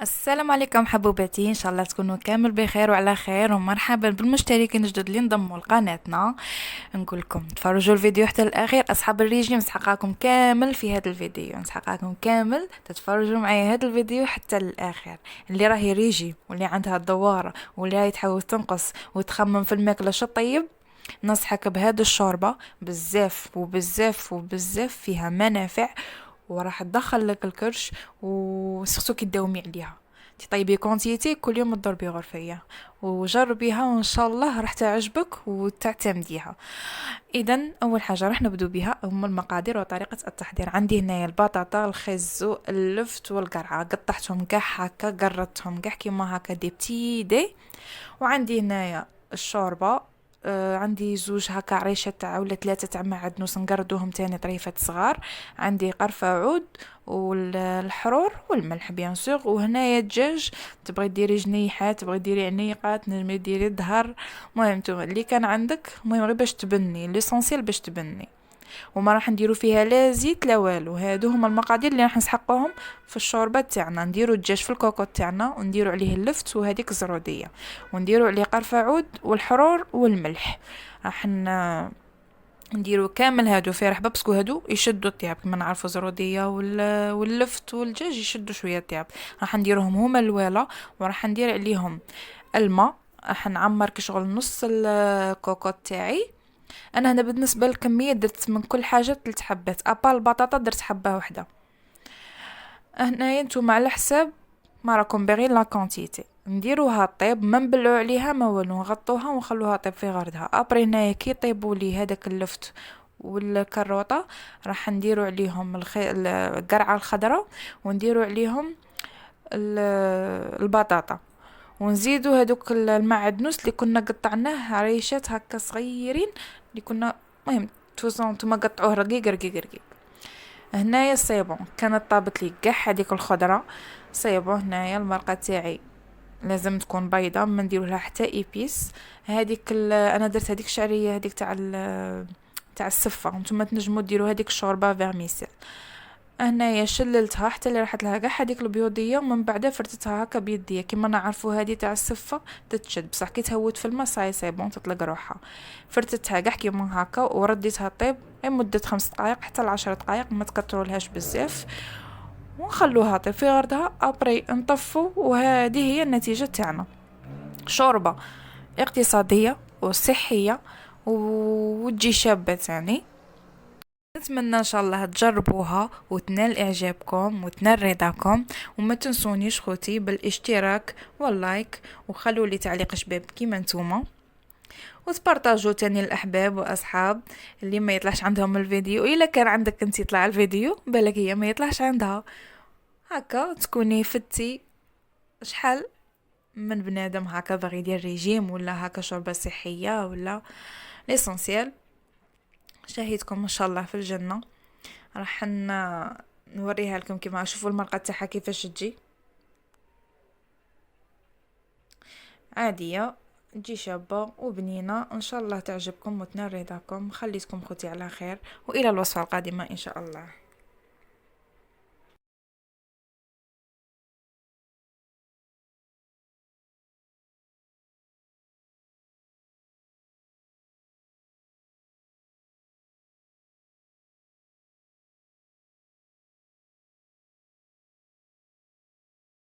السلام عليكم حبوباتي، ان شاء الله تكونوا كامل بخير وعلى خير، ومرحبا بالمشتركين الجدد اللي انضموا لقناتنا. نقول لكم تفرجوا الفيديو حتى الاخير. اصحاب الريجيم نسحقاكم كامل في هذا الفيديو، نسحقاكم كامل تتفرجوا معايا هذا الفيديو حتى الاخير. اللي راهي ريجيم واللي عندها الدواره واللي راهي تحاول تنقص وتخمم في الماكله شو طيب، نصحك بهذه الشوربه. بزاف وبزاف وبزاف فيها منافع، وراح تدخل لك الكرش، وسخسو كي تداومي عليها تطيبي كونتيتي كل يوم تضربي غرفية وجربيها، وان شاء الله راح تعجبك وتعتمديها. اذا اول حاجه راح نبدو بها هم المقادير وطريقه التحضير. عندي هنايا البطاطا، الخز، اللفت والقرعه، قطعتهم كاع هكا، قرطتهم كاع كيما هكا دي بتي دي. وعندي هنايا الشوربه، عندي زوج هكا عريشة تاع ولا ثلاثة تاع معدنوس نقردوهم تاني طريفات صغار. عندي قرفة عود والحرور والملح بيان سور. وهنايا الدجاج، تبغي ديري جنيحات، تبغي ديري عنيقات، تنجمي ديري ظهر، المهم نتوما اللي كان عندك، المهم غير باش تبني ليسونسيال باش تبني. وما راح نديرو فيها لا زيت لا والو. هادو هما المقادير اللي راح نسحقوهم في الشوربه تاعنا. نديرو الدجاج في الكوكوط تاعنا، ونديرو عليه اللفت وهذيك الزروديه، ونديرو عليه قرفه عود والحرور والملح. راح نديرو كامل هادو في رحبه، باسكو هادو يشدوا الطياب كما نعرفوا، الزروديه واللفت والدجاج يشدوا شويه الطياب. راح نديروهم هما الوالا، وراح ندير عليهم الماء. راح نعمر كشغل نص الكوكوط تاعي. انا هنا بالنسبه للكميه درت من كل حاجه 3 حبات، ابا البطاطا درت حبه واحده. هنايا نتوما على حساب ما راكم باغيين لا كونتيتي نديروها طيب، ما نبلعوا عليها ما والو، نغطوها ونخلوها طيب في غردها. ابري هنايا كي طيبوا لي هذاك اللفت والكروطه، راح نديروا عليهم القرعه الخضراء، ونديروا عليهم البطاطا، ونزيدوا هذوك المعدنوس اللي كنا قطعناه عريشات هكا صغيرين، اللي كنا مهم توزون نتوما قطعوه رقيق رقيق رقيق. هنايا صيبون كانت طابت لي كاع هذيك الخضره. صيبون هنايا المرقه تاعي لازم تكون بيضة، ما نديرو لها حتى ايبيس. هذيك انا درت هذيك الشعريه هذيك تاع السفه، نتوما تنجموا ديروا هذيك الشوربه فيرميسيل. هنايا شللتها حتى اللي راحت لها كاع هذيك البيوضيه، ومن بعد فرتتها هكا بيديا كيما نعرفوا هذه تاع السفه تتشد، بصح كي تهوت في الماء صاي بون تطلق روحها. فرتتها كاع كيما هكا ورديتها طيب لمده 5 دقائق حتى ل10 دقائق، ما تكثرولهاش بزاف، ونخلوها طيب في غردها. ابري نطفوا، وهذه هي النتيجه تاعنا. شوربه اقتصاديه وصحيه وتجي شابه تاني. نتمنى ان شاء الله تجربوها وتنال اعجابكم وتنال رضاكم. وما تنسونيش خوتي بالاشتراك واللايك، وخلوا لي تعليق شباب كيما نتوما، وتبارطاجوا تاني الاحباب واصحاب اللي ما يطلعش عندهم الفيديو. الا كان عندك انت يطلع الفيديو بالك هي ما يطلعش عندها، هكا تكوني فتي شحال من بنادم هكا باغي يدير ريجيم ولا هكا شوربه صحيه ولا ليسونسيال. شاهدكم ان شاء الله في الجنه. راح نوريها لكم كيما شوفوا المرقه تاعها كيفاش تجي عاديه، تجي شابه وبنينه. ان شاء الله تعجبكم وتنال رضاكم. خليتكم خوتي على خير، والى الوصفه القادمه ان شاء الله.